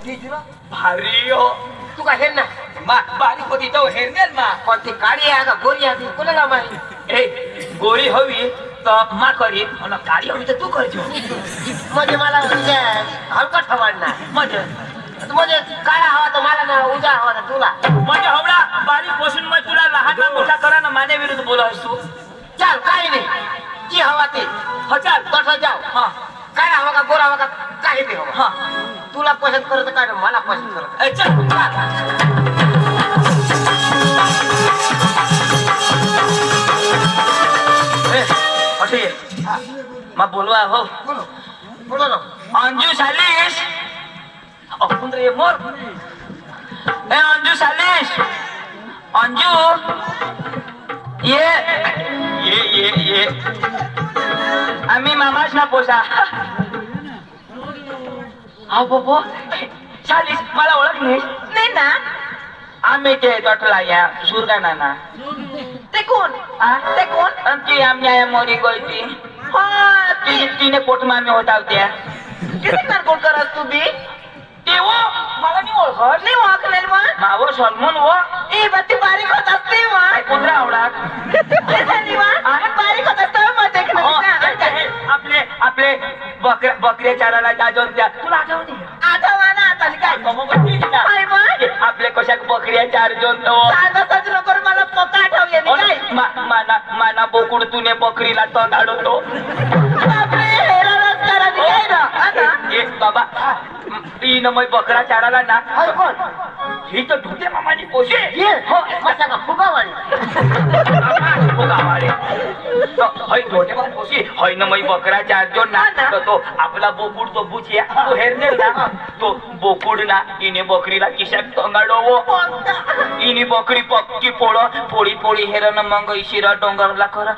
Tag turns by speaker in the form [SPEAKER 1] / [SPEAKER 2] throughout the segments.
[SPEAKER 1] भारी हो
[SPEAKER 2] तू का हेर ना
[SPEAKER 1] बारीक होती तो हेरनेल मा
[SPEAKER 2] कोणती काळी आहे का गोरी आहे कोणाला माहिती
[SPEAKER 1] ए गोरी हवी तर मा करीन आणि काळी हवी तर तू करजो
[SPEAKER 2] म्हणजे मला म्हणजे हलकट हवाडणार
[SPEAKER 1] म्हणजे
[SPEAKER 2] म्हणजे काळा हवा तर मला ना उजा हवा तर तुला
[SPEAKER 1] म्हणजे हवडा बारीक बसून मग तुला लहान ना मोठा करा ना माने विरुद्ध बोलास तू
[SPEAKER 2] चाल काही नाही जी हवा ते
[SPEAKER 1] हा चाल
[SPEAKER 2] तसं जाऊ
[SPEAKER 1] हा
[SPEAKER 2] काळा हवा का गोरा हवा का काही बी हवा
[SPEAKER 1] हा
[SPEAKER 2] तुला पसंत करत काय मला पसंत करत
[SPEAKER 1] ए, चल ए, असे ये. मग बोलवा हो
[SPEAKER 2] बोलो बोलो ना
[SPEAKER 1] अंजू सालिश आपण रे मोर ए अंजू सालिश अंजू ये आम्ही मामाच ना पोसा हा बोबो सालिश मला ओळख नाही ना आम्ही ते तटला या सुरगा नाना
[SPEAKER 3] ते कोण
[SPEAKER 1] ते कोण आमची आमच्या मोरी गोलती
[SPEAKER 3] हा
[SPEAKER 1] तिने पोट मामी होता होत्या
[SPEAKER 3] किती नारकोट करत तू बी
[SPEAKER 1] ते वो मला नाही ओळखत
[SPEAKER 3] नाही वाकलेल मग
[SPEAKER 1] मावो सलमन वो
[SPEAKER 3] ए बत्ती बारीक होत असते मग
[SPEAKER 1] कुत्रा आवडा
[SPEAKER 3] ते झाली मग बारीक होत असतं मग देखणं
[SPEAKER 1] आपले आपले बकऱ्या चाराला जाजवून द्या तुला आठवणी
[SPEAKER 3] आठवा ना आता काय मग
[SPEAKER 1] आपले कशाक बकऱ्या चार जोन
[SPEAKER 3] सांगा सजरो कर मला पक्का आठवले काय
[SPEAKER 1] माना बोकुड तुने बकरीला तण अडवतो
[SPEAKER 3] बापरे हेरारच करा नी काय ना आता
[SPEAKER 1] ए बाबा इन मै बकरा चाराला ना
[SPEAKER 2] हाय कोण
[SPEAKER 1] ही तर ढुटे मामानी पोशे
[SPEAKER 2] ये हो मसा का फुगावाली
[SPEAKER 1] हय ढोटे मामानी पोशे हय न मै बकरा चार जोन ना तर तो आपला बोकुड तो बुचिया तो हेरनेल ना तो बोकुड ना इने बकरीला किशाक तंगाडोवो इनी बकरी पक्की पोळी पोळी हेरन मंग इशिरा डोंगरला कर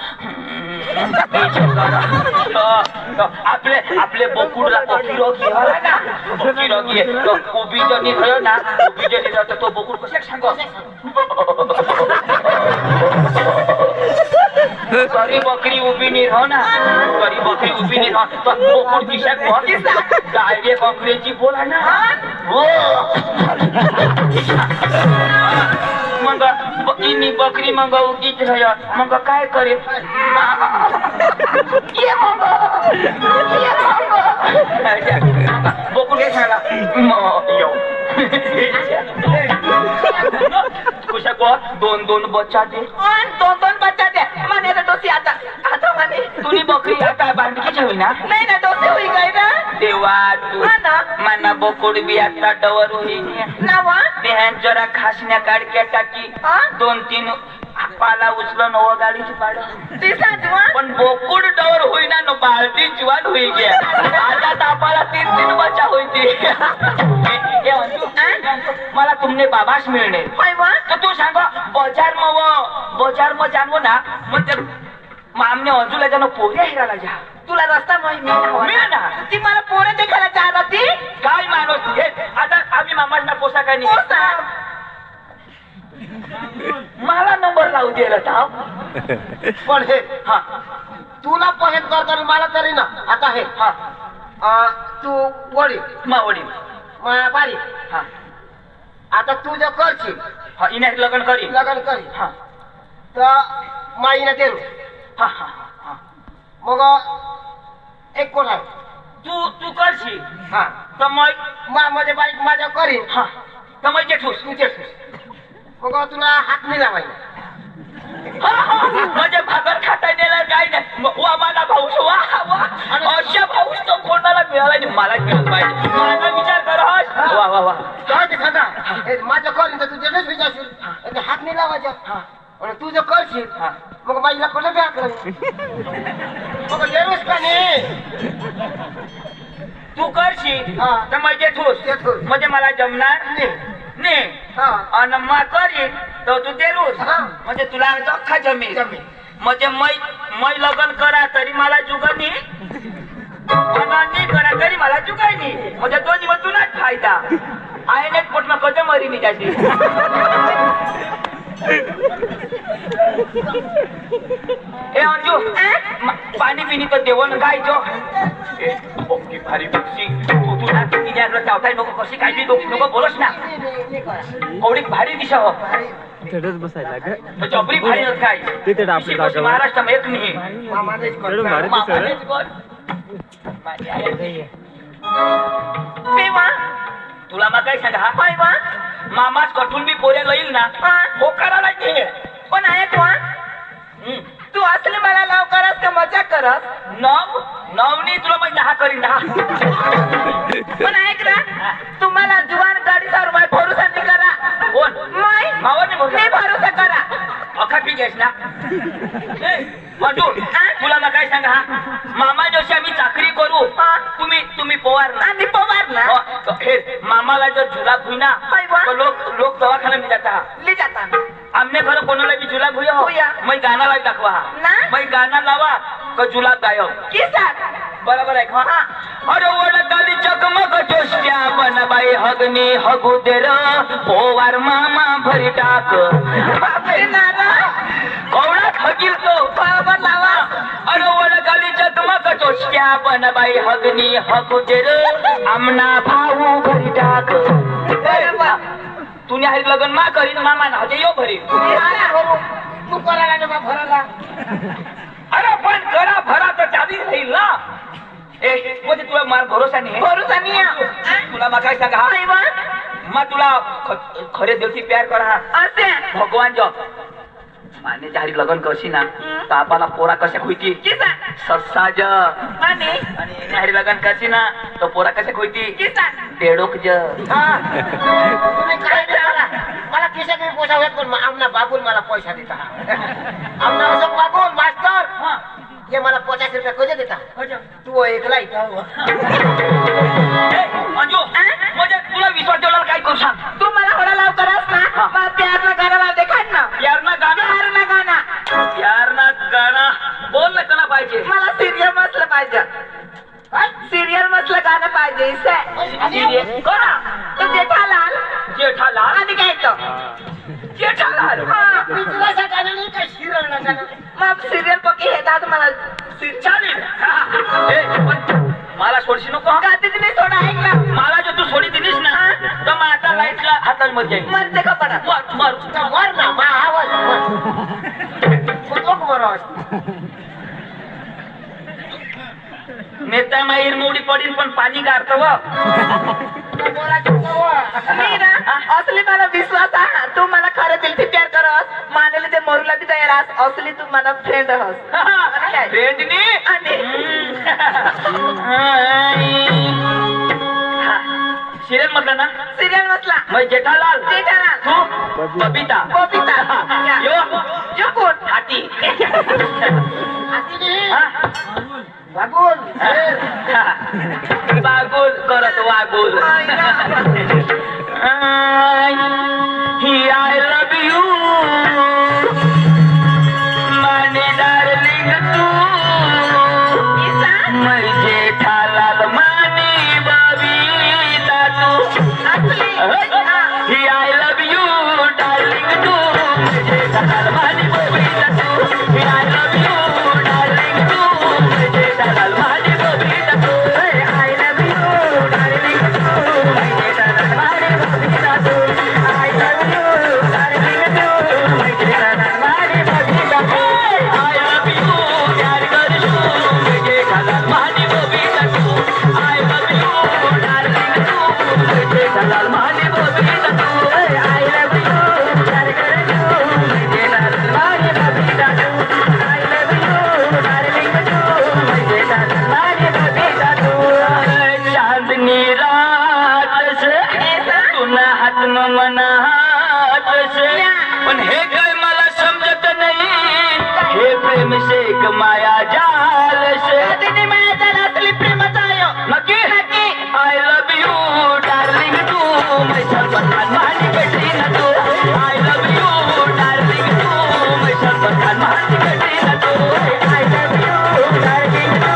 [SPEAKER 1] आपले आपले बोकुडला पक्की रोगी हला ना पक्की रोगी तो उभी जनी भयो ना उभी जनी राहतो तो बोकुड कशाक सांग सॉरी बकरी उभी नाही राह ना सॉरी बकरी उभी नाही राह तो बोकुड किशाक डायरेक्ट अंग्रेजी बोला ना हो मग इनी बकरी मग उगीच रह मग काय करे बोकुड काय सांगला कुशाक दोन दोन बच्चा दे
[SPEAKER 3] दोन दोन बच्चा द्या माने ना डोसी आता आता माने
[SPEAKER 1] तुनी बकरी आता बांधकीच हवी ना
[SPEAKER 3] नाही ना डोसी होई गई ना
[SPEAKER 1] देवा तू
[SPEAKER 3] हा ना
[SPEAKER 1] माना बोकुड बी आता डवर होई
[SPEAKER 3] नावा
[SPEAKER 1] देहान जरा खासण्या काढक्या टाकी
[SPEAKER 3] हा?
[SPEAKER 1] 2-3 पाला उचलून ओ गाडीची पाड
[SPEAKER 3] ती सांगवा
[SPEAKER 1] पण बोकुड डवर होईना न बाळती जीवान होई गे आता तापाला 3-3 बच्चा होईती ए अंजू मला तुमने बाबास मिळणे
[SPEAKER 3] होय मग
[SPEAKER 1] तर तू सांग बाजार म जानवो ना म्हणजे मामने अंजूला जाणं पोऱ्या हिराला जा
[SPEAKER 3] तुला रस्ता माहिती
[SPEAKER 1] मिळ ना
[SPEAKER 3] ती मला पोरे देखायला चाहत होती
[SPEAKER 1] काय माणूस हे आता आम्ही मामांना पोसा काय नाही
[SPEAKER 3] पोसा
[SPEAKER 1] मला नंबर लावू दिला ताव
[SPEAKER 2] पण हे
[SPEAKER 1] हा
[SPEAKER 2] तुला पसंत करतो मला तरी ना आता हे
[SPEAKER 1] हा
[SPEAKER 2] तू वडी
[SPEAKER 1] मावडी
[SPEAKER 2] बारी
[SPEAKER 1] हा
[SPEAKER 2] आता तू जर करशील
[SPEAKER 1] हा इने लग्न करी
[SPEAKER 2] लग्न करी
[SPEAKER 1] हा
[SPEAKER 2] तर माईने देऊ
[SPEAKER 1] हा हा हा
[SPEAKER 2] मग एक कोण आहे
[SPEAKER 1] तू करशी
[SPEAKER 2] हा
[SPEAKER 1] तर मग
[SPEAKER 2] माझ्या बाईक माझ्या करीन
[SPEAKER 1] हा तर मग जेठूस
[SPEAKER 2] तू तेच मग तुला हात नाही लावायला
[SPEAKER 1] म्हणजे भाकर खाता नेला काय नाही वा माझा भाऊस वा अशा भाऊस तो कोणाला मिळाला नाही मला मिळत पाहिजे माझा विचार कर वा वा वा
[SPEAKER 2] काय ते खाना माझ्या करीन तर तू जेठच विचारशील हात नाही लावायचा आणि तू जर करशील मग बाईला कोणा बॅग मग जेरूस का नाही
[SPEAKER 1] तू करशी
[SPEAKER 2] हा.
[SPEAKER 1] तर मग जेठूस
[SPEAKER 2] जेठूस.
[SPEAKER 1] म्हणजे मला जमणार
[SPEAKER 2] नाही.
[SPEAKER 1] नाही
[SPEAKER 2] हा.
[SPEAKER 1] आणि मग करी तर तू देरूस
[SPEAKER 2] हा.
[SPEAKER 1] म्हणजे तुला अख्खा जमीन
[SPEAKER 2] जमीन.
[SPEAKER 1] म्हणजे मै लग्न करा तरी मला जुगनी आणि करा तरी मला जुगाय नाही म्हणजे दोन्ही वर तुलाच फायदा आहे नाही पोटमा कधी मरी नाही त्याची ए अंजू पाणी पिणी तर देवण गायचो भारी पक्षी तू माझ्या चावताय नको कशी काय बी नको बोलस ना कवडी भारी दिशा हो
[SPEAKER 4] तिथेच बसायला ग
[SPEAKER 1] चपरी भारी होत काय
[SPEAKER 4] तिथे आपल्या
[SPEAKER 1] कशी
[SPEAKER 4] जागेवर.
[SPEAKER 1] महाराष्ट्रामध्ये येत नाही
[SPEAKER 4] तेवढं भारी दिसत रे.
[SPEAKER 3] तेव्हा
[SPEAKER 1] तुला मग काय सांगा हा
[SPEAKER 3] होय वा
[SPEAKER 1] मामाच कठून बी पोऱ्या लईल ना
[SPEAKER 3] हा.
[SPEAKER 1] हो करायला नाही
[SPEAKER 3] पण ऐक वा तू असले मला लाव करस का मजा करस
[SPEAKER 1] नवनी तुला मग दहा करीन दहा
[SPEAKER 3] पण ऐक ना तुम्हाला जुवान गाडीचा रुपये भरोसा नाही करा
[SPEAKER 1] कोण
[SPEAKER 3] माय
[SPEAKER 1] मावाने
[SPEAKER 3] मी भरोसा करा
[SPEAKER 1] अखा ठीक आहेस ना मंजूर तुला मग काय सांगा हा मामा जशी आम्ही चाकरी करू
[SPEAKER 3] हा.
[SPEAKER 1] तुम्ही पोवार ना
[SPEAKER 3] आणि पवार ना
[SPEAKER 1] हे मामाला जर जुलाब होईना
[SPEAKER 3] होय बा.
[SPEAKER 1] तर लोक दवाखाना में जाता
[SPEAKER 3] ले जाता
[SPEAKER 1] आमने खरं कोणाला बी जुलाब होया
[SPEAKER 3] होया.
[SPEAKER 1] मग गाणं लावी दाखवा
[SPEAKER 3] ना?
[SPEAKER 1] मग गाणं लावा का जुलाब गायब
[SPEAKER 3] किसा
[SPEAKER 1] बरोबर आहे का अरे ओळखाली चकमक जोष्ट्या बनबाई हगनी हगू देर पोवार मामा भरी टाक
[SPEAKER 3] बापरे नाना
[SPEAKER 1] कवडात हगील तो
[SPEAKER 3] बरोबर लावा
[SPEAKER 1] अरे ओळखाली चकमक जोष्ट्या बनबाई हगनी हगू देर आमना भाऊ भरी टाक
[SPEAKER 3] बरोबर
[SPEAKER 1] तुने हरी लगन मा करीन मामा ना हजे यो भरी
[SPEAKER 2] तू करायला ना बा भरायला
[SPEAKER 1] अरे पण करा भरा तर चाली राहील ना म्हणजे तुला मला भरोसा नाही
[SPEAKER 3] भरोसा नाही आहे.
[SPEAKER 1] तुला मग काय सांगा
[SPEAKER 3] होय वा
[SPEAKER 1] मग तुला खरे दिवशी प्यार करा
[SPEAKER 3] असे
[SPEAKER 1] भगवान जो माने जारी लगन करशी ना तर आपला पोरा कशा होती
[SPEAKER 3] किसा
[SPEAKER 1] सस्सा ज
[SPEAKER 3] आणि
[SPEAKER 1] आणि जारी लगन करशी ना तर पोरा कशा होती
[SPEAKER 3] किसा
[SPEAKER 1] पेडोक ज
[SPEAKER 2] तुम्ही काय करा मला खिशा तुम्ही पैसा होत पण आमना बाबूल मला पैसा देता आमना असं बाबूल मास्तर ये मला 50 रुपये कधी देता तू एकला इथं
[SPEAKER 1] मंजू म्हणजे तुला विश्वास ठेवला काय करू सांग
[SPEAKER 3] तू मला थोडा लाव करस ना मला प्यार ना गाणं लाव देखाड ना
[SPEAKER 1] प्यार ना गाणं
[SPEAKER 3] प्यार ना गाणं
[SPEAKER 1] प्यार ना गाणं बोल ना कला पाहिजे
[SPEAKER 3] मला सिरियल मसलं पाहिजे सिरियल मसलं गाणं पाहिजे इसे
[SPEAKER 1] करा
[SPEAKER 3] तो जेठालाल
[SPEAKER 1] जेठालाल
[SPEAKER 3] आणि काय तो
[SPEAKER 1] जेठालाल
[SPEAKER 3] हा.
[SPEAKER 2] मी तुला सांगायला नाही काय शिरवलं ना
[SPEAKER 3] मग सिरियल बघी येतात मला
[SPEAKER 1] चालेल पण मला सोडशी नको हं?
[SPEAKER 3] गातीच नाही थोडा ऐक ना
[SPEAKER 1] मला जर तू सोडी दिलीस ना तर मग आता लाईटला हातात मध्ये जाईल
[SPEAKER 3] मरते का पडा
[SPEAKER 1] मर
[SPEAKER 2] वर ना मा आवाज वर मरस
[SPEAKER 1] नेता माहीर मोडी पडील पण पाणी गारत व
[SPEAKER 3] मी ना असली मला विश्वास आहे तू मला खरं दिलથી प्यार करस मानेले ते मरूला बी तयार आहेस असली तू मला फ्रेंड हस
[SPEAKER 1] फ्रेंडनी
[SPEAKER 3] आणि
[SPEAKER 1] सिरियल म्हटलं ना
[SPEAKER 3] सिरियल मसला
[SPEAKER 1] मग जेठालाल
[SPEAKER 3] जेठालाल
[SPEAKER 1] तू बबिता
[SPEAKER 3] बबिता
[SPEAKER 1] यो
[SPEAKER 3] जो कोण
[SPEAKER 1] हाती
[SPEAKER 2] बाबूल
[SPEAKER 1] बागुल करत वागुल आय लव यू माने डार्लिंग तू मैं जेठालाल मानी बबिता तू आय लव यू डार्लिंग तू जेठालाल मानी बबिता तू आय लव यू डार्लिंग तू जेठालाल मानी बबिता तू आय लव यू डार्लिंग तू जेठालाल मानी बबिता तू आय लव यू डार्लिंग तू जेठालाल मानी बबिता तू आय लव यू प्यार करशू जेठालाल मानी बबिता तू आय लव यू डार्लिंग तू जेठालाल मानी बबिता तू आय लव यू प्यार करशू जेठालाल मानी बबिता तू आय लव यू डार्लिंग तू जेठालाल मानी बबिता तू चांदनी रात से तुना हात मना हात से पण हे काय मला समजत नाही हे प्रेम से एक माया जाल से
[SPEAKER 3] तिने मला त्याला असली प्रेमाचा आयो
[SPEAKER 1] नक्की आय लव यू डार्लिंग तू मैं सर्वखान मानी बेटी न तू आय लव यू डार्लिंग तू मैं सर्वखान मानी बेटी न तू आय लव यू डार्लिंग तू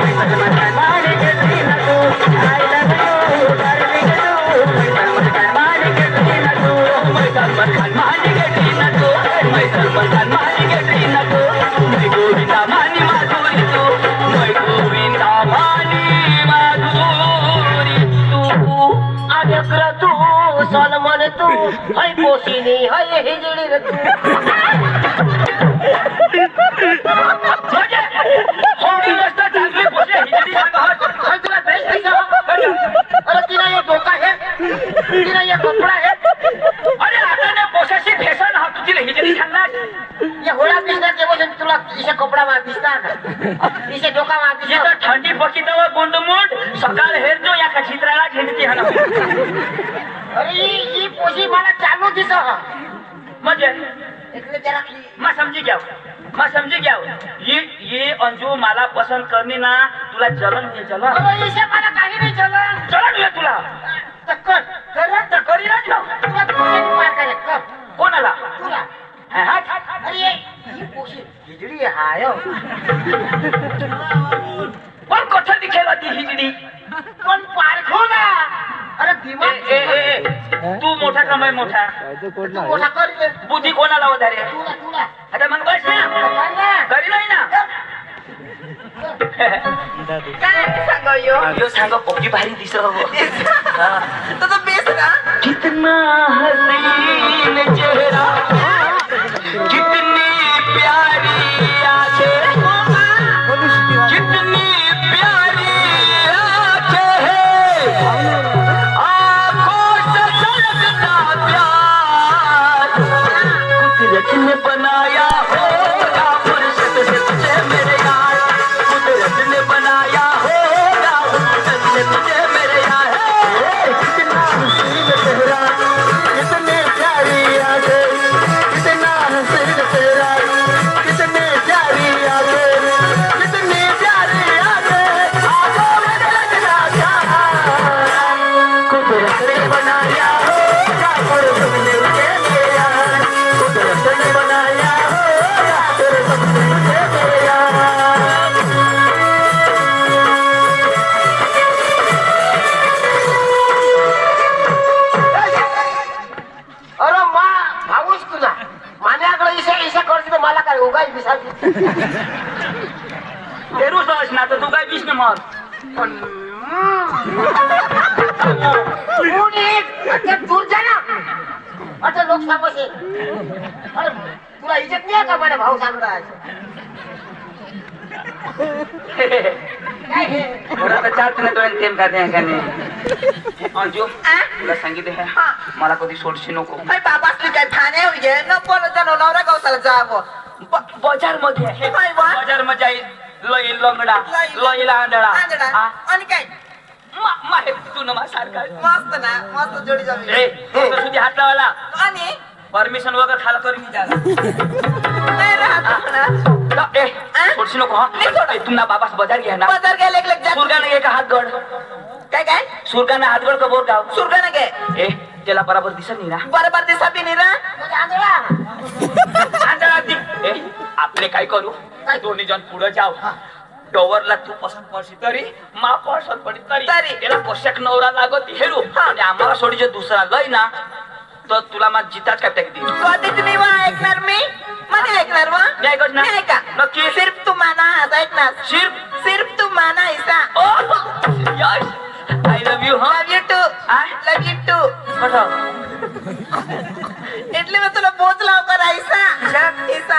[SPEAKER 1] मैं सर्वखान मानी बेटी न तू आय लव यू डार्लिंग तू मैं सर्वखान मानी बेटी न तू मैं सर्वखान मानी बेटी न तू मैं सर्वखान मानी बेटी न तू मैं गोविंदा मानी माधुरी तू मैं गोविंदा मानी
[SPEAKER 2] र तू सलमान तू है पोसिनी है हिजडी र तू
[SPEAKER 1] म्हणजे होडी रस्ता चांगली पोसे हिजडी सांगा
[SPEAKER 2] है तुला बेस अरे तिला ये डोका है तिला ये कपडा है
[SPEAKER 1] अरे आता ने पोशाची फॅशन हा तुझी हिजडी सांगणार
[SPEAKER 2] ये होळा दिसणार ते बसून तुला इसे कपडा मार दिसणार का इसे डोका मार
[SPEAKER 1] इथं
[SPEAKER 2] दिसणार
[SPEAKER 1] थंडी पकितव गोंडमुंड सकाळ हेर जो या चित्राला झेंडती हा
[SPEAKER 2] अरे ही पोशी मला चालू दिस
[SPEAKER 1] म्हणजे
[SPEAKER 2] इकडे जरा
[SPEAKER 1] मैं समझी क्या ये अंजू मला पसंद करनी ना तुला जलन घे जलन
[SPEAKER 2] अरे इसे मला काही नाही चलन
[SPEAKER 1] जलन घे तुला
[SPEAKER 2] टक्कर कर
[SPEAKER 1] करी ना
[SPEAKER 2] तुला पोशी पार करे कर
[SPEAKER 1] कोणाला
[SPEAKER 2] तुला अरे ही पोशी हिजडी हाय
[SPEAKER 1] पण कठोर दिखेल ती हिजडी
[SPEAKER 2] पण पारखो ना अरे दिमाग
[SPEAKER 1] तू मोठा कमाई मोठा
[SPEAKER 2] तू मोठा कर दे
[SPEAKER 1] बुद्धी कोणाला वधारे
[SPEAKER 2] तुला
[SPEAKER 1] आता मग बस ना
[SPEAKER 2] कर ना
[SPEAKER 1] करी नाही ना
[SPEAKER 3] काय सांगो यो
[SPEAKER 1] सांग पोगी भारी दिसत
[SPEAKER 3] तुझं बेस ना
[SPEAKER 1] कितना हसीन चेहरा कितनी प्यारी आंखें कितनी प्यारी आंखें हैं आंखों से झलकता प्यार कुदरत ने बनाया होगा फुर्सत से तुझे मेरे यार कुदरत ने बनाया होगा फुर्सत से तुझे मेरे यार कितना हसीन चेहरा कितनी प्यारी आंखें कितना हसीन चेहरा कितनी प्यारी आंखें कितनी प्यारी आंखें आंखों में लगना प्यार कुदरत ने बनाया होगा फुर्सत से तुझे मेरे यार कुदरत ने बनाया होगा फुर्सत से तुझे मेरे यार
[SPEAKER 2] अरे मा भाऊच तुला माझ्याकडे इशा करते तर मला काय उगाच विसारते
[SPEAKER 1] तेरू सहज ना तर तू काय विष्णू मग
[SPEAKER 2] पण दूर जा ना आता लोक सांगते अरे तुला इज्जत नाही का माझा भाऊ सांगता काय हे
[SPEAKER 1] बरं तर चालतं ना दोन तेम खाते का नाही अंजू तुला सांगितले हे मला कधी सोडशी नको
[SPEAKER 3] काय बाबा असली काय ठाणे होईये न पण जाणो नवरा गवताला जावं
[SPEAKER 1] बाजार मध्ये
[SPEAKER 3] काय बा?
[SPEAKER 1] बाजार मध्ये लई लंगडा लई लांडळा
[SPEAKER 3] आंधळा. आणि काय
[SPEAKER 1] माहे तू न सारखा
[SPEAKER 3] मस्त ना मस्त जोडी जावी
[SPEAKER 1] सुधी हात लावायला
[SPEAKER 3] आणि
[SPEAKER 1] परमिशन वगैरे खाला करून द्याला
[SPEAKER 3] नाही राहत ना
[SPEAKER 1] सोडशी नको हा तुम्हाला बाबास बाजार घ्या ना
[SPEAKER 3] बाजार गेले एक जात
[SPEAKER 1] सुरगाने एक हात गड
[SPEAKER 3] काय काय
[SPEAKER 1] सुरगाने हात गड कबोर गाव
[SPEAKER 3] सुरगाने गे
[SPEAKER 1] ए त्याला बरोबर दिसत नाही ना
[SPEAKER 3] बरोबर दिसा बी निरा
[SPEAKER 1] आंधळा ती ए आपले काय करू दोन्ही जण पुढे जाऊ डोवरला तू पसंत पडशी तरी मा पसंत पडी तरी त्याला पोशाख नवरा लागत हेरू आणि आम्हाला सोडीचे दुसरा लय ना तर तुला माझ जिताच काय टाकते
[SPEAKER 3] कधी तुम्ही वा ऐकणार मी मला ऐकणार वा
[SPEAKER 1] नाही ऐकत ना?
[SPEAKER 3] नाही ऐका
[SPEAKER 1] नक्की?
[SPEAKER 3] सिर्फ तू माना आज ऐकणार सिर्फ तू माना ऐसा
[SPEAKER 1] यस आय लव्ह यू हा
[SPEAKER 3] love you too love you too એટલે મેં तुला बोच लाव कर ऐसा ऐसा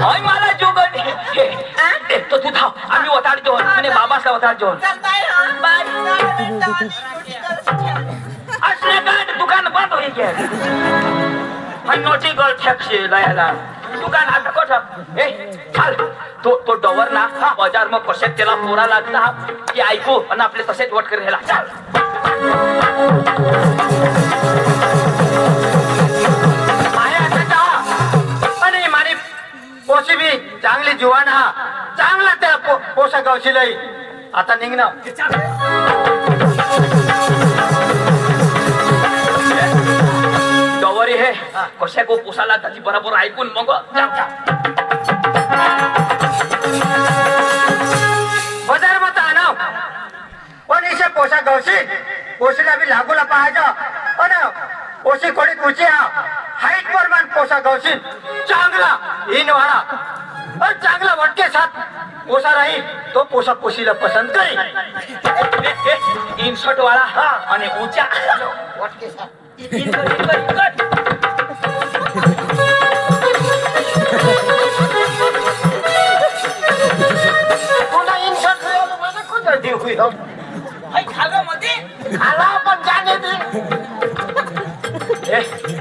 [SPEAKER 1] हाय मला जोगण तो तू थांब आम्ही वताड जोन आणि बाबासा वताड जोन
[SPEAKER 3] चल बाय हा बाय
[SPEAKER 1] असले काय दुकान बंद होई के हाय नोटी गोल टॅक्सी लायला दुकान आता कोठ ए चाल तो डोवर ना बाजार में पोशाख त्याला पोरा लागला की ऐकू आणि आपले तसेच वट कर हेला चाल
[SPEAKER 2] पोशी बी चांगली जुवान हा चांगला त्या पोषा गावशी लई आता निघणं
[SPEAKER 1] डोवरी हे कशा को पोसाला त्याची बरोबर ऐकून मग
[SPEAKER 2] बाजार मध्ये आणाव पण इशे पोषा गावशी पोशीला बी लागूला पाहायचं पण पोशी खोडी कुची हा हाईट प्रमाण पोषा गावशी चांगला इन वाळा चांगला वटके साथ पोसा राहील तो पोषा पोशीला पसंत करेन.
[SPEAKER 1] इनशॉट वाला आणि ऊंचा
[SPEAKER 2] वटके साथ. तुला इन्शर्ट मध्ये कोणतं देऊ होईल? आला पण जाणे दे.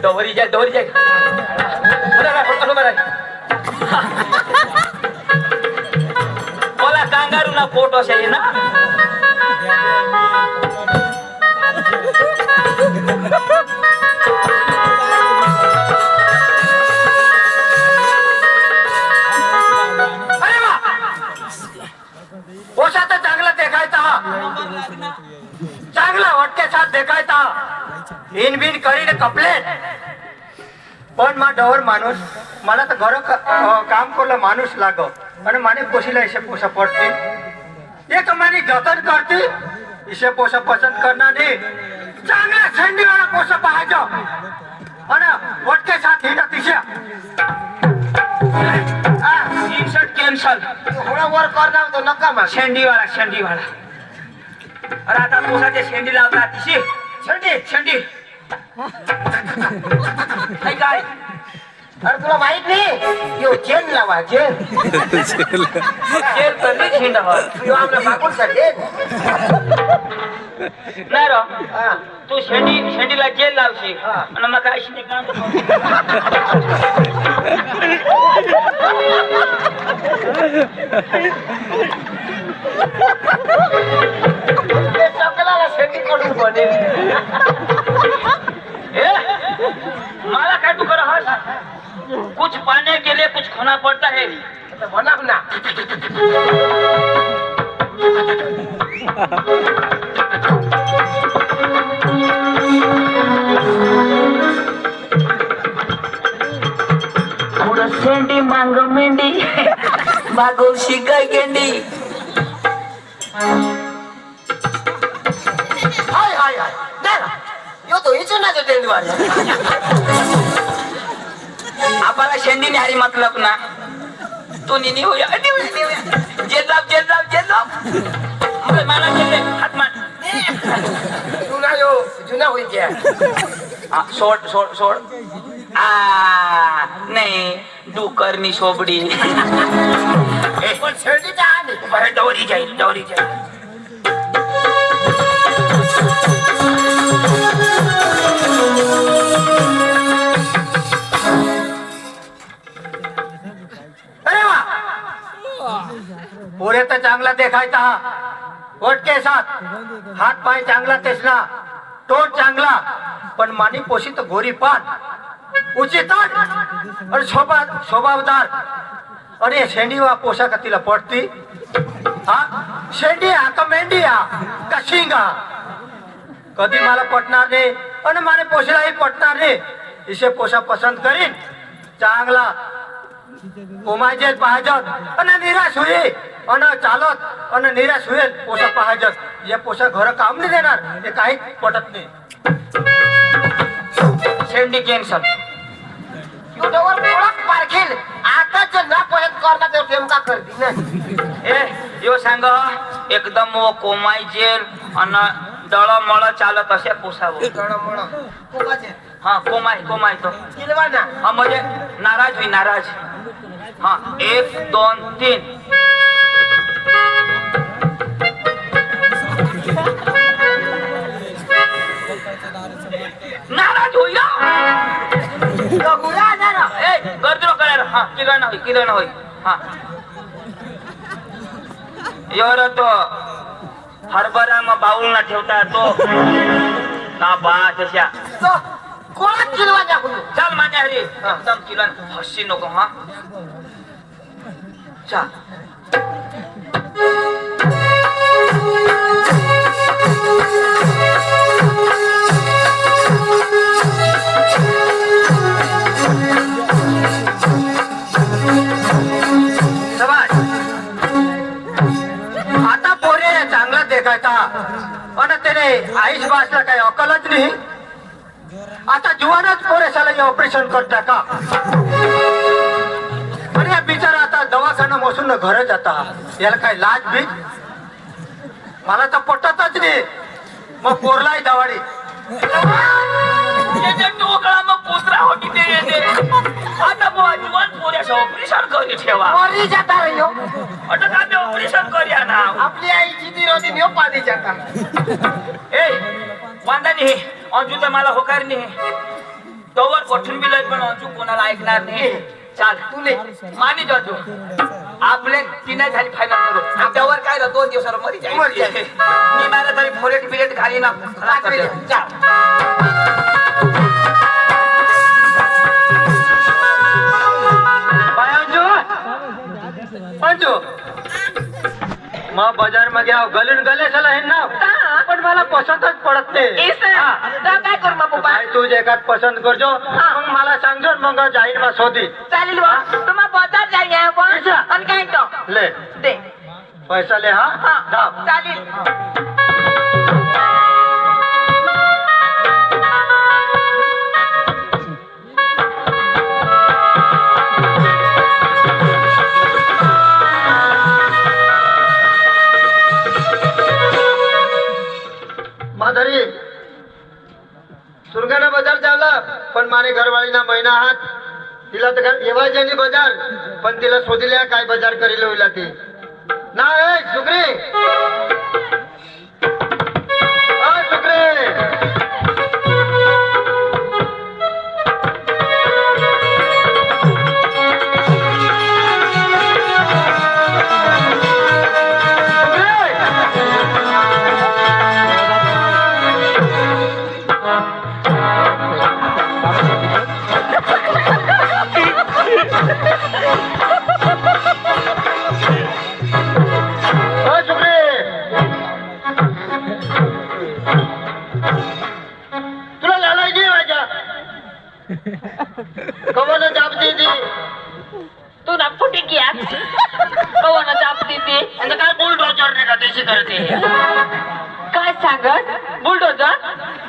[SPEAKER 1] डोरी जाय बोला कांगारू ना फोटो आहे ना
[SPEAKER 2] अरे वा, पोषा तर चांगला देखायचा हा. चांगला वटके साथ देखायचा. इन बिन करीन कपलेट. पण मा डवर माणूस मला तर घर काम करलं माणूस लाग आणि माने पोशीला इसे पोषा पडते. एक माने जतन करते इसे पोषा पसंत करणार नाही. चांगला थंडीवाला पोषा पाहायचं आणि वटके साथ हिट तिशा
[SPEAKER 1] इनशॉट कॅन्सल
[SPEAKER 2] थोडा वर करणार तो नका मा.
[SPEAKER 1] शेंडीवाला अरे आता पोसाच्या शेंडी लावता तिशी शेंडी काय
[SPEAKER 2] अरे तुला माहित नाही यो चेन लावा चेन.
[SPEAKER 1] शेर तर नाही शेंड
[SPEAKER 2] यो आमला मागून सर
[SPEAKER 1] नाही रो तू शेंडीला जेल लावशी आणि मग काय शिंदे काम
[SPEAKER 2] सकलाला शेती कडून बनेल.
[SPEAKER 1] मला काय तू कर कुछ पाने के लिए कुछ खोना पड़ता है
[SPEAKER 2] बनाव ना.
[SPEAKER 3] पुढं शेंडी मांग मेंढी मागो शिकाय गेंडी.
[SPEAKER 2] हाय हाय हाय नाही ना यो तो इच्छा नाही देते वाले.
[SPEAKER 1] आम्हाला शेंडी न्यारी मतलब ना तू निनी होया जेल लाव मला गेले हात मान
[SPEAKER 2] जुना यो जुना होईल क्या.
[SPEAKER 1] सोड नाही डुकरनी शोबडी
[SPEAKER 2] पण शेतीचा आणि
[SPEAKER 1] बरं डोरी जाईल
[SPEAKER 2] अरे वा, पुढे तर चांगला देखायचा हा. वटके साथ हात पाय चांगला तेसला तोंड चांगला पण मानी पोशी तर गोरी पान उचित आणि स्वभावदार. अरे शेंडीवा पोशाख तिला पडती हा. शेंडी हा का मेंढी हा का शिंगा कधी मला पटणार नाही आणि माने पोशीलाही पटणार नाही. इसे पोशाख पसंत करीन चांगला उमायचे पाहायचं आणि निराश होईल आणि चालत आणि निराश होईल पोशाख पाहायचं. हे पोशाख घर काम नाही देणार हे काहीच पटत नाही.
[SPEAKER 1] शेंडी कॅन्सल
[SPEAKER 2] पारखेल आता जर ना पसंत करता तर नेमका करती ना.
[SPEAKER 1] यो सांग एकदम वो कोमाई जेल आणि दळमळ चालत असे पोसावं. हा कोमाई तो हा म्हणजे नाराज हा 1 2 3 नाराज होईल गर्दरो करायला हा किलो ना होई हा एवढ तो हरभरा मग बाऊल ना ठेवता तो ना बा तशा
[SPEAKER 2] कोणाच किलवा दाखवू.
[SPEAKER 1] चल माझ्या हरी एकदम किलो हसी नको हा चल
[SPEAKER 2] आता पोरे चांगला देखायचा आणि त्याने आईश भाषला काही अकलच नाही. आता जुवानच पोरे साला ऑपरेशन करता का आणि या बिचारा आता
[SPEAKER 5] दवाखाना मोसून घर जाता याला काय लाज बीज मला तर पटतच नाही मग पोरलाय दवाडी
[SPEAKER 1] त्याच्या टोकळा मग कुत्रा होती ते येते आता मग अजिबात पोऱ्याचं ऑपरेशन करी ठेवा
[SPEAKER 2] पोरी जाता रे ह्यो.
[SPEAKER 1] अटक आम्ही ऑपरेशन करूया ना
[SPEAKER 2] आपली आईची ती रोजी ह्यो पाणी जाता
[SPEAKER 1] ए वांदानी अंजू तर मला होकार नाही तोवर कठीण बी लय पण अंजू कोणाला ऐकणार नाही चाल तुले मानी जातो आपले तिने झाली फायनल करू त्यावर काय रे 2 दिवसावर मरी जाईल मी मला तरी फोरेट बिलेट घाली ना चाल
[SPEAKER 5] अंजू मग बाजार में गया गलन गले चला है ना पण मला पसंतच पडत नाही
[SPEAKER 3] काय करू मग पप्पा
[SPEAKER 5] काय तू जे एकात पसंत करजो मग मला सांगजो मग जाईन मग शोधी
[SPEAKER 3] चालेल बा तुम्हा बाजार जाईया आपण आणि काय तो
[SPEAKER 5] ले
[SPEAKER 3] दे
[SPEAKER 5] पैसा ले हा
[SPEAKER 3] हा चालेल
[SPEAKER 5] माधरी सुरगाना बाजार चावला पण माने घरवाळीना महिना हात तिला तर येवायचे नाही बाजार पण तिला शोधिल्या काय बाजार करील होईल ती ना ए सुग्री सुग्री तुला लढाई नाही माझ्या कवन दाबती ती
[SPEAKER 3] तू ना फुटी गया कवाना जापती ती
[SPEAKER 5] आणि काय बुलडोजर नाही का त्याची करते
[SPEAKER 3] काय सांगत बुलडोजर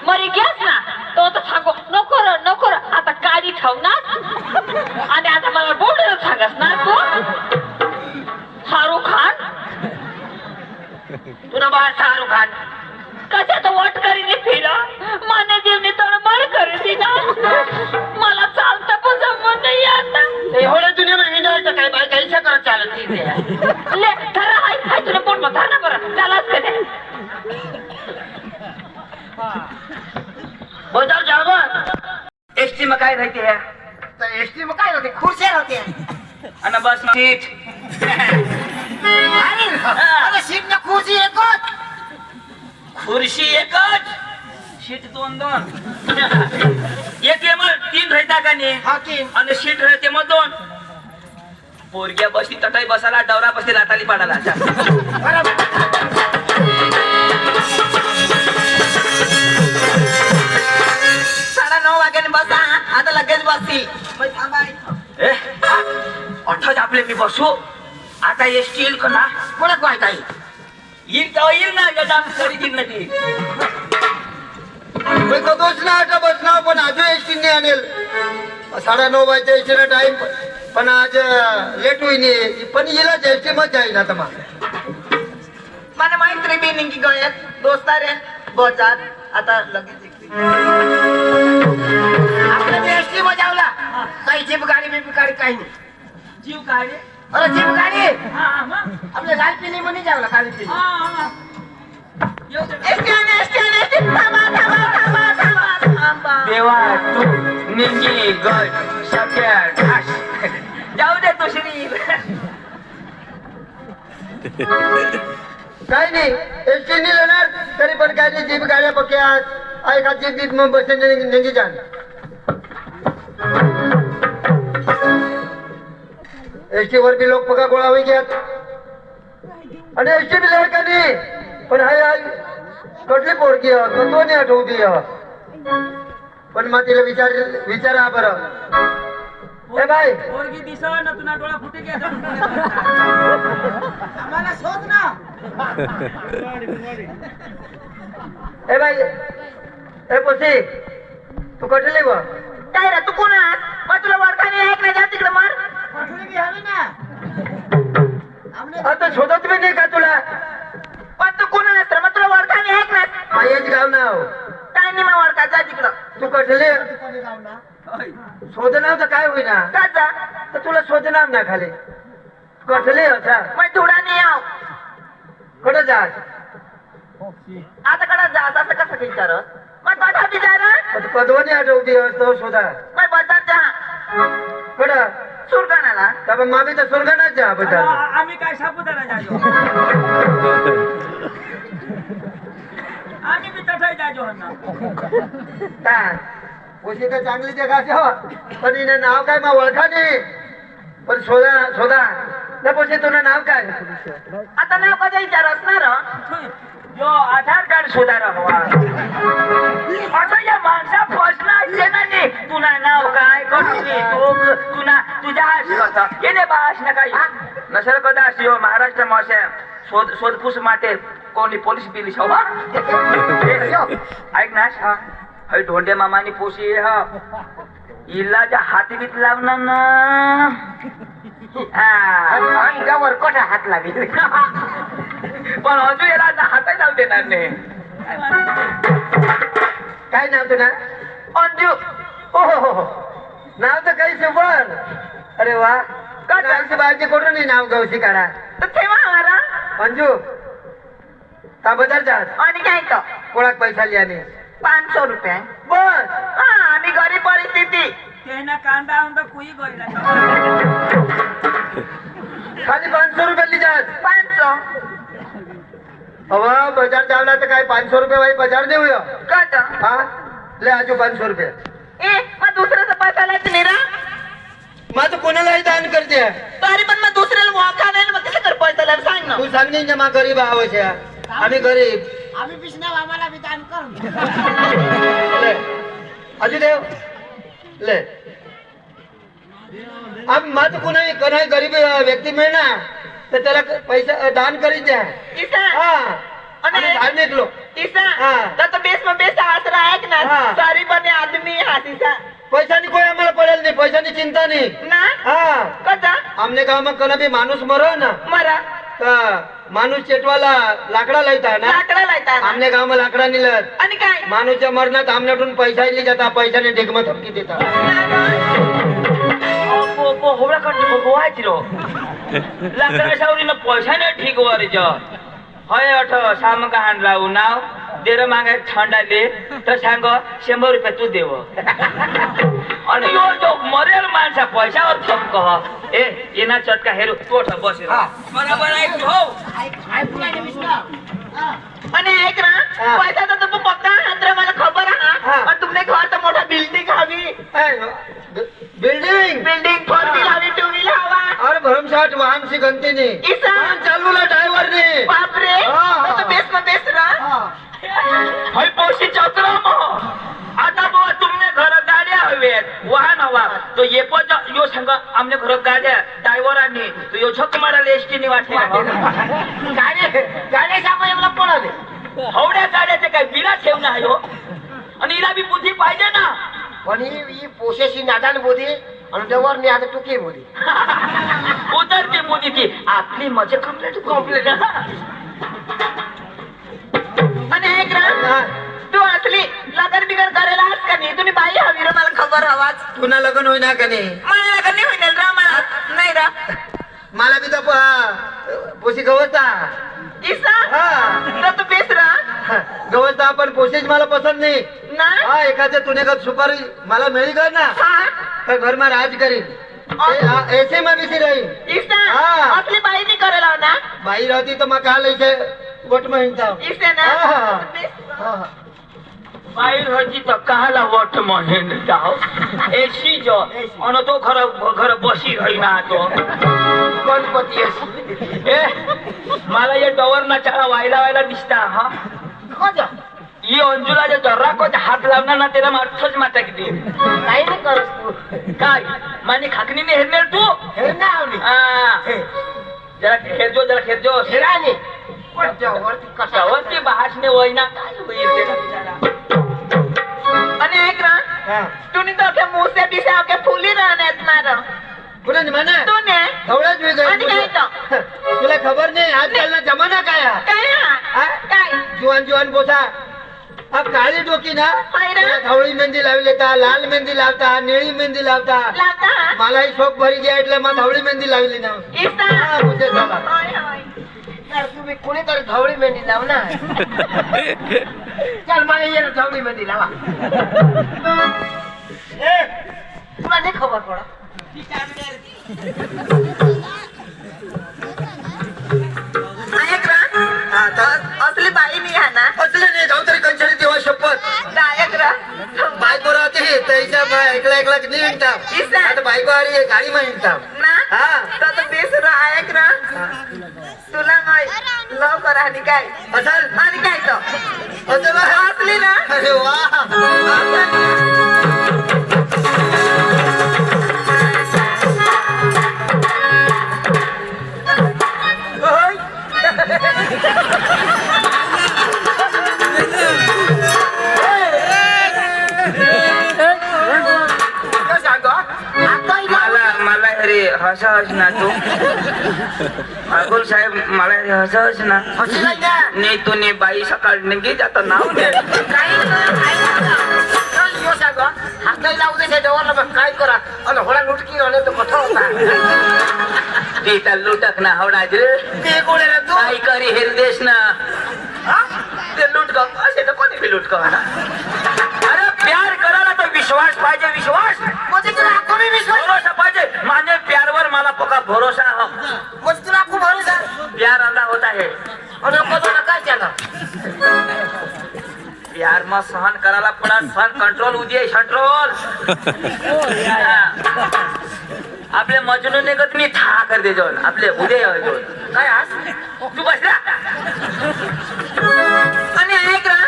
[SPEAKER 3] मरी गेस ना तो तर सांगो नको रे आता गाडी ठेवणार आणि आता मला बुलडोजर सांगस ना तू शाहरुख खान
[SPEAKER 5] तुला बा शाहरुख खान
[SPEAKER 3] कशात वाट करीने फिरा माने जीवनी तळमळ करती ना मला चालता पण जमत नाही आता
[SPEAKER 5] एवढ्या दुनिया में हिंडायचं काय बाय कैसा करत चालत ती
[SPEAKER 3] ले खरं हाय तुला पोट मग ना बरं चलाच कधी
[SPEAKER 5] बाजार जावा
[SPEAKER 1] एसटी में काय रहते है
[SPEAKER 2] तर एसटी मग काय होते खुर्च्या होते
[SPEAKER 1] आणि बस सीट
[SPEAKER 2] अरे सीट ना खुर्ची एकच
[SPEAKER 1] खुर्शी एकच सीट 2 एक मग 3 रहता का नाही
[SPEAKER 2] हा की
[SPEAKER 1] आणि सीट रहते मग 2 पोरग्या बसली तटाई बसाला डवरा बसली लाटाली पाडाला
[SPEAKER 3] साडे 9 वाग्याने बसा आता लगेच बसती
[SPEAKER 1] अठ्ठाच आपले मी बसू आता एसटी येईल का ना
[SPEAKER 2] कोणाक माहित आहे
[SPEAKER 1] येईल तेव्हा येईल ना या तरी येईल ना ती
[SPEAKER 5] मी कधोच ना आता बसणार पण आज एसटी नाही आणेल 9:30 वाजता एसटीला टाइम पण आज लेट होईन पण येईलच एसटी मत जाईल आता
[SPEAKER 3] मला मैत्री बी निघी गळ्यात दोस्तार आहे बजात आता लगेच
[SPEAKER 2] आपलं एसटी बजावला काही जीप गाडी बिप गाडी काही नाही
[SPEAKER 1] जीव काय रे
[SPEAKER 2] अरे जीप गाडी
[SPEAKER 1] हा मग
[SPEAKER 2] आपल्या गालपिनी म्हणे जावला गालपिनी
[SPEAKER 1] देवा तू निंगी गड सत्या ढास जाऊ दे तू श्री
[SPEAKER 5] काय नाही एसटी नाही जाणार तरी पण काय नाही जीप गाड्या पक्या एका जीप मग बसेंगे निघी जाण एसटी वर बी लोक पका गोळा होई घ्यात आणि एसटी बी का नाही पण हाय हाय कटली पोरगी तो नाही आठवती पण मग तिला विचारा बरं ए बाई
[SPEAKER 1] पोरगी दिसव ना तुला डोळा फुटे घ्या
[SPEAKER 2] आम्हाला शोध ना
[SPEAKER 5] ए बाई ए पोसी तू कटली बा
[SPEAKER 3] काय रे तू कोण आहेस? मग तुला वडखाने ऐक नाही जा तिकडे मार
[SPEAKER 2] कठोरी बी हवी ना
[SPEAKER 5] आता शोधत बी नाही का तुला
[SPEAKER 2] पण तू कोण नसतं मग तुला ओळखाने आहेत ना
[SPEAKER 5] माझ्याच गाव नाव
[SPEAKER 2] काय नाही मग ओळखा जा तिकडं
[SPEAKER 5] तू कटले शोध नाव तर काय होईना
[SPEAKER 2] का जा
[SPEAKER 5] तर तुला शोध नाव ना खाली कटले होता
[SPEAKER 2] मग थोडा नाही आव
[SPEAKER 5] कडं जात
[SPEAKER 2] आता कडा जा असं कसं विचारत मग बघा बिचारा
[SPEAKER 5] कदवणी आठवती असतो शोधा
[SPEAKER 2] मग बजार जा
[SPEAKER 5] कडं
[SPEAKER 2] सुरगाणाला
[SPEAKER 5] तर मामी तर स्वर्गानाच जा बद्दल
[SPEAKER 6] आम्ही काय सापुतारा जाजो आम्ही बी तठाई जाजो हन्ना
[SPEAKER 5] काय पोशी तर चांगली देखाशो पण हिने नाव काय मग ओळखा नाही पण शोधा शोधा ना पोशी तुला नाव काय
[SPEAKER 2] आता नाव कधी विचार असणार
[SPEAKER 1] यो आधार कार्ड सुधारा हवा असं या माणसा फसला येणार तुला नाव काय कटली तू तुला तुझ्या कसं येणे बास ना काही नसर कदाच यो महाराष्ट्र मासे शोधपूस माटे कोणी पोलीस बिलीस हवा ऐक ना हय ढोंडे मामानी पोशी हा इल्लाच्या हाती बीत लावणार ना
[SPEAKER 2] अंगावर कोठा हात लागेल
[SPEAKER 1] पण अजून याला हाताही लावून देणार नाही
[SPEAKER 5] काय नाव तुला
[SPEAKER 1] अंजू
[SPEAKER 5] हो हो हो नाव तर काही सुपर अरे वा गावची बाळची कुठून नाही नाव गवशी काढा
[SPEAKER 2] तर ठेवा हमारा
[SPEAKER 5] अंजू का बदल जात
[SPEAKER 2] आणि काय तो
[SPEAKER 5] कोणाक पैसा लिहाने
[SPEAKER 2] 500 रुपये
[SPEAKER 5] बस
[SPEAKER 2] हा आम्ही गरीब परिस्थिती
[SPEAKER 6] तेना कांदा उंदा कुई गोइला
[SPEAKER 5] खाली 500 रुपये लिहात
[SPEAKER 2] 500
[SPEAKER 5] हवा बाजार जावला तर काय 500 रुपये भाई बाजार देऊ
[SPEAKER 2] कट
[SPEAKER 5] हा ले आजू 500 रुपये
[SPEAKER 2] ए मग दुसऱ्याचा पैसा लाच नाही रा
[SPEAKER 5] मग तू कोणालाही दान करते
[SPEAKER 2] तरी पण मग दुसऱ्याला मोका नाही मग कसं कर पैसा लाच सांग ना
[SPEAKER 5] तू सांग नाही मा गरीब आहोत आम्ही गरीब
[SPEAKER 2] आम्ही पिसना आम्हाला बी दान कर
[SPEAKER 5] ले अजू देव ले अब मत कुणाही कोणाही गरीब व्यक्ती मिळणार तर त्याला पैसा दान करीत द्या
[SPEAKER 2] ईसा
[SPEAKER 5] हा
[SPEAKER 2] आणि
[SPEAKER 5] आणि धार्मिक लोक
[SPEAKER 2] ईसा
[SPEAKER 5] हा.
[SPEAKER 2] तो बेस में बेस आसरा है कि ना
[SPEAKER 5] हा.
[SPEAKER 2] सारी बने आदमी हाथीसा
[SPEAKER 5] पैसानी कोई आम्हाला पडेल नाही पैसानी चिंता नाही
[SPEAKER 2] ना
[SPEAKER 5] हा
[SPEAKER 2] कदा
[SPEAKER 5] आमने गावात कोणा बी माणूस मरो ना
[SPEAKER 2] मरा
[SPEAKER 5] तर माणूस चेटवाला लाकडा लायता ना
[SPEAKER 2] लाकडा लायता ना
[SPEAKER 5] आमने गावात लाकडा निलत
[SPEAKER 2] आणि काय
[SPEAKER 5] माणूसच्या मरणात आमच्याकडून पैसा इली जाता पैशाने ढेगमत धमकी देता
[SPEAKER 1] होबळा कडे गोवायची रो लाकडा सावरीनं पैशाने ठीक वर हय अठ साम कहाण लावू नाव देर मागे थंडाले तर सांग 100 रुपये तू देव आणि यो जो मरेल माणसा पैशावर थप कह ए येना चटका हेरू तोठ बस बराबर आहे हो
[SPEAKER 2] आणि ऐक ना
[SPEAKER 5] हा.
[SPEAKER 2] पैसा तर तू पक्का अंदर मला खबर आहे
[SPEAKER 5] हा.
[SPEAKER 2] आणि तुमने घर तर मोठा बिल्डिंग हवी
[SPEAKER 5] बिल्डिंग
[SPEAKER 2] बिल्डिंग 4 व्हील हवी 2 व्हील हवा
[SPEAKER 5] अरे भरमसाठ वाहन सी गंती ने
[SPEAKER 2] ईसा
[SPEAKER 5] चालूला ड्रायव्हर ने
[SPEAKER 2] बाप रे
[SPEAKER 5] हा.
[SPEAKER 2] तो बेस में बेस रहा
[SPEAKER 1] हय पैसे चक्र आता बाबा तुमने घर गाड्या हवेत वाहन हवा तो ये पण यो सांग आमने घर गाड्या ड्रायव्हरांनी तो यो झक मारायला एसटी ने वाटले
[SPEAKER 2] गाडी सामान एवढा पडाले
[SPEAKER 1] हवड्या गाड्याचे काय बिना ठेवणं आहे हो आणि हिला बी बुद्धी पाहिजे ना
[SPEAKER 2] पण ही पोशेशी नादान बोधी आणि जवळ मी आता चुकी बोधी
[SPEAKER 1] उतरते मोदी की आपली मजा कम्प्लीट
[SPEAKER 2] आणि ऐक ना
[SPEAKER 5] हा.
[SPEAKER 2] तू असली लगन बिगन करायला आज का नाही तुम्ही बाई हवी रे मला खबर आवाज
[SPEAKER 5] तुला लग्न होईना का नाही
[SPEAKER 2] मला लगन नाही होईल रा मला नाही रा
[SPEAKER 5] मला बी तर पोशी गवता
[SPEAKER 2] ईसा
[SPEAKER 5] हा.
[SPEAKER 2] तर तू बेस रा
[SPEAKER 5] गवता आपण पोशीच मला पसंत नाही
[SPEAKER 2] ना
[SPEAKER 5] हा एखाद्या तुने का सुपारी मला मिळी कर ना
[SPEAKER 2] हा
[SPEAKER 5] तर घर में राज करीन ऐसे में भी रही
[SPEAKER 2] ईसा
[SPEAKER 5] हा.
[SPEAKER 2] असली बाई नाही करायला ना
[SPEAKER 5] बाई रहती तो मैं कहा ले गोट में हिंडता
[SPEAKER 2] ईसा ना
[SPEAKER 5] हा.
[SPEAKER 2] बेस.
[SPEAKER 1] बाहेर होती तर कहाला वट म्हणेन जाओ एसी जो आणि तो घर बसी राहीना तो
[SPEAKER 2] गणपती
[SPEAKER 1] ए मला या डोवर ना चारा व्हायला दिसता हा ये अंजुला जरा को हात लावणार ना त्याला अर्थच माता किती
[SPEAKER 2] काही नाही करस तू
[SPEAKER 1] काय माने खाकणीने हेरणार तू
[SPEAKER 2] हे ना आवली
[SPEAKER 1] हा. जरा खेळजो
[SPEAKER 2] हेराने वरती कसा
[SPEAKER 1] वरती भाषणे वयना काय होईल त्याला बिचारा.
[SPEAKER 2] आणि ऐक ना
[SPEAKER 5] हा.
[SPEAKER 2] तुम्ही तर मुसे बिसे फुली राहण्यात मार
[SPEAKER 5] कुठे नाही म्हणा
[SPEAKER 3] तू ने
[SPEAKER 5] एवढाच
[SPEAKER 3] आणि काय
[SPEAKER 5] वेगळं
[SPEAKER 3] तो
[SPEAKER 5] तुला खबर नाही आजकालना जमाना काय हा?
[SPEAKER 3] काय
[SPEAKER 5] हा?
[SPEAKER 3] काय
[SPEAKER 5] जुवान जुवान बोसा अब काळी डोकी ना
[SPEAKER 3] हाय ना?
[SPEAKER 5] त्याला धवळी मेहंदी लावी लेता लाल मेहंदी लावता निळी मेहंदी लावता
[SPEAKER 3] लावता
[SPEAKER 5] मलाही शोक भरी घ्या એટલે मग धवळी मेहंदी लावली ना
[SPEAKER 3] इसा
[SPEAKER 5] हा, मुझे झाला
[SPEAKER 3] होय होय
[SPEAKER 2] यार तुम्ही कोणीतरी धवळी मेहंदी लाव ना चल मला ये ना धवळी मेहंदी लावा ए, तुला नाही खबर पडा
[SPEAKER 3] ऐक ना असली बाई मी आहे ना
[SPEAKER 5] असले नाही जाऊ तरी कंचरी देवा शपथ
[SPEAKER 3] ऐक ना
[SPEAKER 5] बायको राहते त्याच्या ऐकला ऐकला नाही विकता
[SPEAKER 3] इसा.
[SPEAKER 5] आता बायको आली गाडी मा विकता
[SPEAKER 3] ना
[SPEAKER 5] हा.
[SPEAKER 3] तर बेस ऐक ना तुला मग लव करा आणि काय
[SPEAKER 5] असल
[SPEAKER 3] आणि काय तो
[SPEAKER 5] असं बा.
[SPEAKER 3] असली ना
[SPEAKER 5] अरे वा
[SPEAKER 1] मला अरे हसा हस ना तू अगोल साहेब मला अरे हसा हस ना नाही तू ने बाई सकाळ निघी जाता नाव दे
[SPEAKER 2] काय करा अन होळा लुटकी होणे तो कथा होता
[SPEAKER 1] तिथं लुटक ना होणार
[SPEAKER 2] ते कोणाला तू
[SPEAKER 1] काय करी हेरदेश ना ते लुटक असे तर कोणी बी लुटक होणार अरे प्यार करायला तर विश्वास पाहिजे विश्वास
[SPEAKER 2] म्हणजे तुला कमी विश्वास
[SPEAKER 1] भरोसा पाहिजे माझे प्यारवर मला पक्का भरोसा हो
[SPEAKER 2] म्हणजे तुला खूप भरोसा
[SPEAKER 1] प्यार आला होता है
[SPEAKER 2] आणि कधी काय केलं
[SPEAKER 1] प्यार मग सहन करायला पडा सहन कंट्रोल उद्या कंट्रोल आपले मजनूने का तुम्ही था कर दे जोन आपले उद्या जोन
[SPEAKER 2] काय आज
[SPEAKER 1] तू बसला
[SPEAKER 3] आणि ऐक ना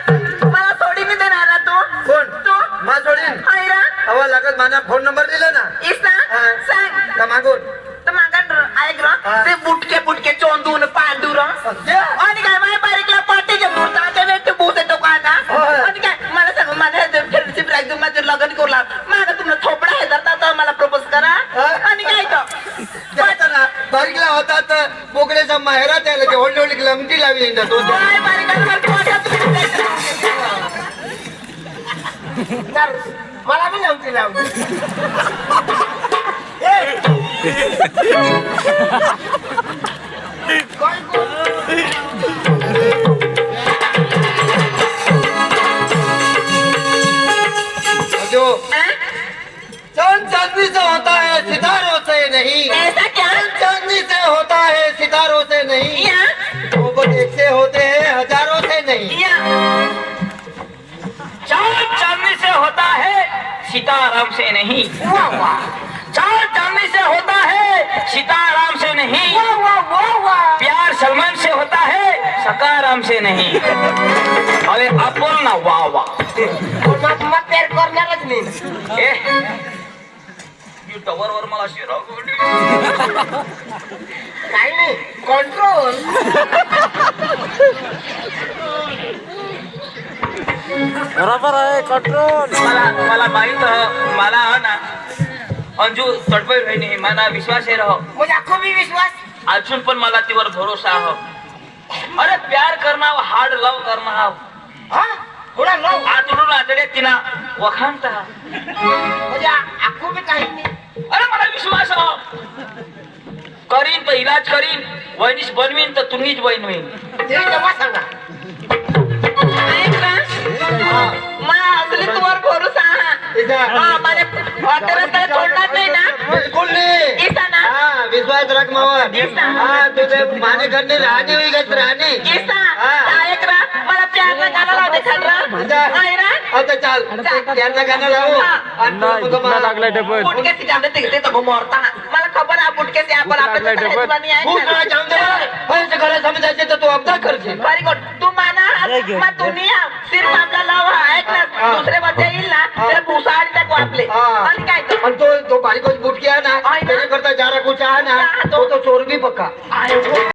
[SPEAKER 3] मला सोडी मी देणार ना तू
[SPEAKER 5] कोण
[SPEAKER 3] तू
[SPEAKER 5] मा सोडीन
[SPEAKER 3] हाय ना
[SPEAKER 5] हवा लागत माझा फोन नंबर दिला ना
[SPEAKER 3] इसा
[SPEAKER 5] हा.
[SPEAKER 3] सांग
[SPEAKER 5] का मागून
[SPEAKER 3] तर मागण ऐक ना
[SPEAKER 5] हा.
[SPEAKER 3] ते बुटके बुटके चोंदून पांडूर आणि काय माझ्या बारीकला पाटीचे मुर्ताचे व्यक्ती बुसे टोकाना
[SPEAKER 5] होय.
[SPEAKER 3] आणि काय मला सांग माझ्या फ्रेंडशिप एकदम माझं लग्न करूला माझा तुम्हाला थोपडा आहे तर मला प्रपोज करा
[SPEAKER 5] हा.
[SPEAKER 3] आणि काय तो
[SPEAKER 5] ना बारीकला होता तर बोकड्याचा माहेरा त्याला ते ओढली ओढली लंगटी लावी येईन तो
[SPEAKER 3] काय बारीक
[SPEAKER 2] चल, मला बी लावती लावली
[SPEAKER 5] जो चांद चांदनी से होता है सितारों से नहीं
[SPEAKER 3] ऐसा क्या
[SPEAKER 5] चांदनी से होता है सितारों से नहीं
[SPEAKER 3] या
[SPEAKER 5] मोहब्बत एक से होते हैं हजारों से नहीं
[SPEAKER 3] या
[SPEAKER 1] चार चांदनी से होता है सीताराम से नहीं चार चांदनी से होता है सीताराम से नहीं प्यार सलमान से होता है सकाराम से नहीं अरे आपण ना वा वा
[SPEAKER 2] मग पेर करणारच नाही
[SPEAKER 1] टवर वर मला शिराव
[SPEAKER 2] काही नाही कंट्रोल
[SPEAKER 4] बरोबर आहे कंट्रोल
[SPEAKER 1] मला माहित मला हा ना अंजू तडपई बहिणी मला विश्वास आहे रहो
[SPEAKER 2] म्हणजे अख्खो बी विश्वास
[SPEAKER 1] अजून पण मला तिवर भरोसा हो अरे प्यार करना हार्ड लव करना
[SPEAKER 2] हा थोडा लव
[SPEAKER 1] आतून आतडे तिना वखाणता
[SPEAKER 2] म्हणजे अख्खो बी काही नाही
[SPEAKER 1] अरे मला विश्वास हो करीन तर इलाज करीन वहिनीच बनवीन तर तुम्हीच बनवीन
[SPEAKER 2] ते तेव्हा सांगा
[SPEAKER 3] ऐक ना मला असली तुवर भरोसा हा मला हॉटेल सोडणार नाही ना
[SPEAKER 5] बिल्कुल नहीं
[SPEAKER 3] इसा ना
[SPEAKER 5] हाँ विश्वास रख मावर
[SPEAKER 3] ऐसा?
[SPEAKER 5] हाँ तुझे माने घर ने रहने हुई गई रहने
[SPEAKER 3] इसा
[SPEAKER 5] हाँ
[SPEAKER 3] ऐक ना मला प्यार ना गाणं लावते खालरा हाय ना
[SPEAKER 5] आता चल त्यांना गाणं लावू आणि
[SPEAKER 4] नाही,
[SPEAKER 5] तुझं
[SPEAKER 4] इतना लागला डबल
[SPEAKER 3] बुटके जाते तिकडे तर मोरता मला खबर आहे बुटके ते आपण
[SPEAKER 4] लागलाय डबल.
[SPEAKER 5] भूत मला जाऊन दे पैसे घरा समजायचे तर तू अपदा करशील
[SPEAKER 3] व्हेरी गुड तू माना मग दुनिया सिर्फ आपला लाव ऐक ना दुसरे बच्चे येईल ना त्याला भुसा आणि टाकू आपले
[SPEAKER 5] हाँ.
[SPEAKER 3] आणि काय तर
[SPEAKER 5] आणि तो बारीक बूट किया ना
[SPEAKER 3] आहे ना?
[SPEAKER 5] त्याने करता जारा कुछ आहे ना
[SPEAKER 3] हाँ,
[SPEAKER 5] तो चोर भी पक्का
[SPEAKER 3] आहे